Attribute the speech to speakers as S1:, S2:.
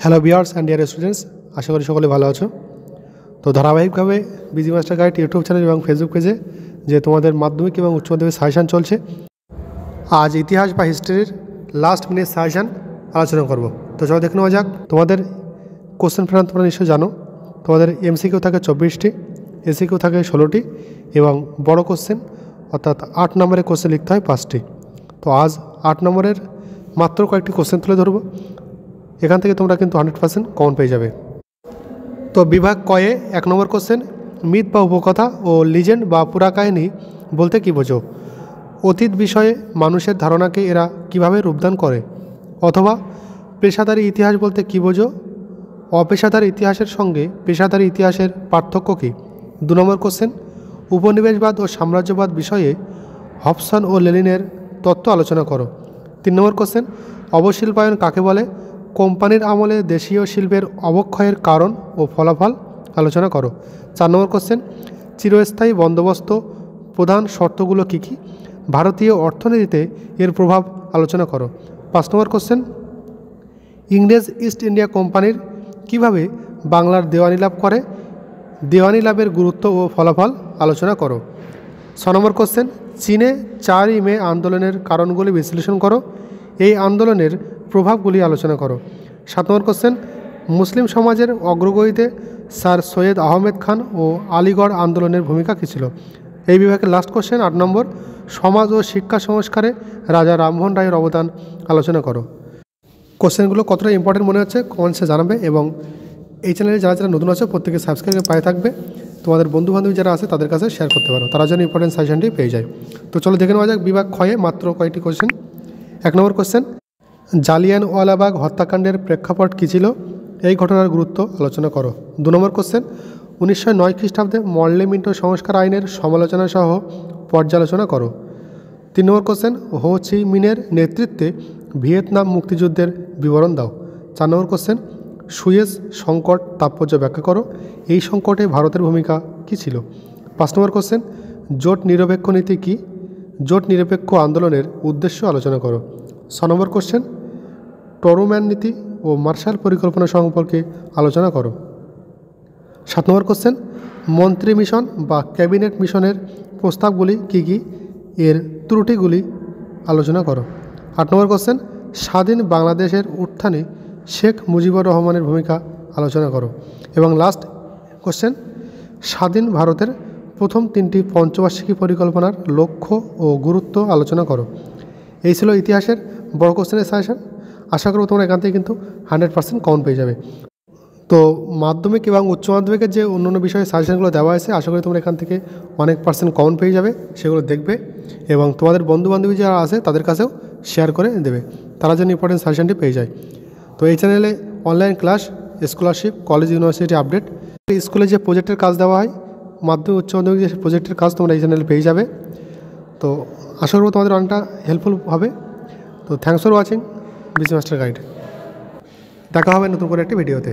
S1: Hello viewers and dear students, আশা করি সকলে ভালো আছো। তো ধারাবাহিকভাবে BG master guide YouTube channel এবং ফেসবুক পেজে যে তোমাদের মাধ্যমিক এবং উচ্চ মাধ্যমিক সাজেশান চলছে, আজ ইতিহাস বা হিস্ট্রির লাস্ট মিনিট সাজেশান আলোচনা করব। তো চলো দেখে নেওয়া যাক। তোমাদের কোশ্চেন প্যাটার্ন তোমরা নিশ্চয়ই জানো। তোমাদের এমসিকিউ থাকে 24টি, এসিকিউ থাকে 16টি এবং বড় কোশ্চেন অর্থাৎ 8 নম্বরের কোশ্চেন লিখতে হয় 5টি। তো আজ 8 নম্বরের মাত্র কয়েকটি কোশ্চেন তুলে ধরবো। এখান থেকে তোমরা কিন্তু 100% কমন পেয়ে যাবে। তো বিভাগ কয়ে 1 নম্বর কোশ্চেন, মিথ বা উপকথা ও লিজেন্ড বা পুরাকাহিনী বলতে কী বোঝো? অতীত বিষয়ে মানুষের ধারণাকে এরা কিভাবে রূপদান করে? অথবা পেশাদারি ইতিহাস বলতে কী বোঝো? অপেশাদার ইতিহাসের সঙ্গে পেশাদারি ইতিহাসের পার্থক্য কী? 2 নম্বর কোশ্চেন, উপনিবেশবাদ ও সাম্রাজ্যবাদ বিষয়ে হবসন ও লেনিনের তত্ত্ব আলোচনা করো। 3 নম্বর কোশ্চেন, অবশিল্পায়ন কাকে বলে? কোম্পানির আমলে দেশীয় শিল্পের অবক্ষয়ের কারণ ও ফলাফল আলোচনা করো। 4 নম্বর কোশ্চেন, চিরস্থায়ী বন্দোবস্ত প্রধান শর্তগুলো কী কী? ভারতীয় অর্থনীতিতে এর প্রভাব আলোচনা করো। 5 নম্বর কোশ্চেন, ইংরেজ ইস্ট ইন্ডিয়া কোম্পানির কিভাবে বাংলার দেওয়ানি লাভ করে? দেওয়ানি লাভের গুরুত্ব ও ফলাফল আলোচনা করো। 6 নম্বর কোশ্চেন, চীনে 4ই মে আন্দোলনের কারণগুলি বিশ্লেষণ করো। এই আন্দোলনের প্রভাবগুলি আলোচনা করো। 7 নম্বর কোশ্চেন, মুসলিম সমাজের অগ্রগতিতে স্যার সৈয়দ আহমেদ খান ও আলিগড় আন্দোলনের ভূমিকা কী ছিল? এই বিভাগের লাস্ট কোশ্চেন 8 নম্বর, সমাজ ও শিক্ষা সংস্কারে রাজা রামমোহন রায়ের অবদান আলোচনা করো। কোশ্চেনগুলো কতটা ইম্পর্টেন্ট মনে হচ্ছে কমেন্টসে জানাবে এবং এই চ্যানেলে যারা যারা নতুন আছে প্রত্যেকে সাবস্ক্রাইব করে পায়ে থাকবে। তোমাদের বন্ধুবান্ধবী যারা আছে তাদের কাছে শেয়ার করতে পারো, তারা যেন ইম্পর্টেন্ট সাজেশনটি পেয়ে যায়। তো চলো দেখে নেওয়া যাক বিভাগ ক্ষয়ে মাত্র কয়েকটি কোশ্চেন। 1 নম্বর কোশ্চেন, জালিয়ানওয়ালাবাগ হত্যাকাণ্ডের প্রেক্ষাপট কী ছিল? এই ঘটনার গুরুত্ব আলোচনা করো। 2 নম্বর কোশ্চেন, 1909 খ্রিস্টাব্দে মর্লে মিন্টো সংস্কার আইনের সমালোচনা সহ পর্যালোচনা করো। 3 নম্বর কোশ্চেন, হো চি মিনের নেতৃত্বে ভিয়েতনাম মুক্তিযুদ্ধের বিবরণ দাও। 4 নম্বর কোশ্চেন, সুয়েজ সংকট তাৎপর্য ব্যাখ্যা করো। এই সংকটে ভারতের ভূমিকা কী ছিল? 5 নম্বর কোশ্চেন, জোট নিরপেক্ষ নীতি কী? জোট নিরপেক্ষ আন্দোলনের উদ্দেশ্য আলোচনা করো। 6 নম্বর কোশ্চেন, টরুম্যান নীতি ও মার্শাল পরিকল্পনা সম্পর্কে আলোচনা করো। 7 নম্বর কোশ্চেন, মন্ত্রী মিশন বা ক্যাবিনেট মিশনের প্রস্তাবগুলি কী কী? এর ত্রুটিগুলি আলোচনা করো। 8 নম্বর কোশ্চেন, স্বাধীন বাংলাদেশের উত্থানে শেখ মুজিবুর রহমানের ভূমিকা আলোচনা করো। এবং লাস্ট কোশ্চেন, স্বাধীন ভারতের প্রথম 3টি পঞ্চবার্ষিকী পরিকল্পনার লক্ষ্য ও গুরুত্ব আলোচনা করো। এই ছিল ইতিহাসের বড় কোশ্চেনের সাজেশন। আশা করব তোমরা এখান থেকে কিন্তু 100% কমন পেয়ে যাবে। তো মাধ্যমিক এবং উচ্চ মাধ্যমিকের যে অন্যান্য বিষয়ে সাজেশনগুলো দেওয়া আছে, আশা করি তোমরা এখান থেকে অনেক পার্সেন্ট কমন পেয়ে যাবে। সেগুলো দেখবে এবং তোমাদের বন্ধুবান্ধবী যারা আছে তাদের কাছেও শেয়ার করে দেবে, তারা যেন ইম্পর্টেন্ট সাজেশনটি পেয়ে যায়। তো এই চ্যানেলে online class, scholarship, college university update, স্কুলে যে প্রজেক্টের কাজ দেওয়া হয়, মাধ্যমিক উচ্চ মাধ্যমিক যে প্রজেক্টের কাজ তোমরা এই চ্যানেলে পেয়ে যাবে। তো আশা করব তোমাদের অনেকটা হেল্পফুল হবে। তো thanks for watching busy master guide. দেখা হবে নতুন করে একটি ভিডিওতে।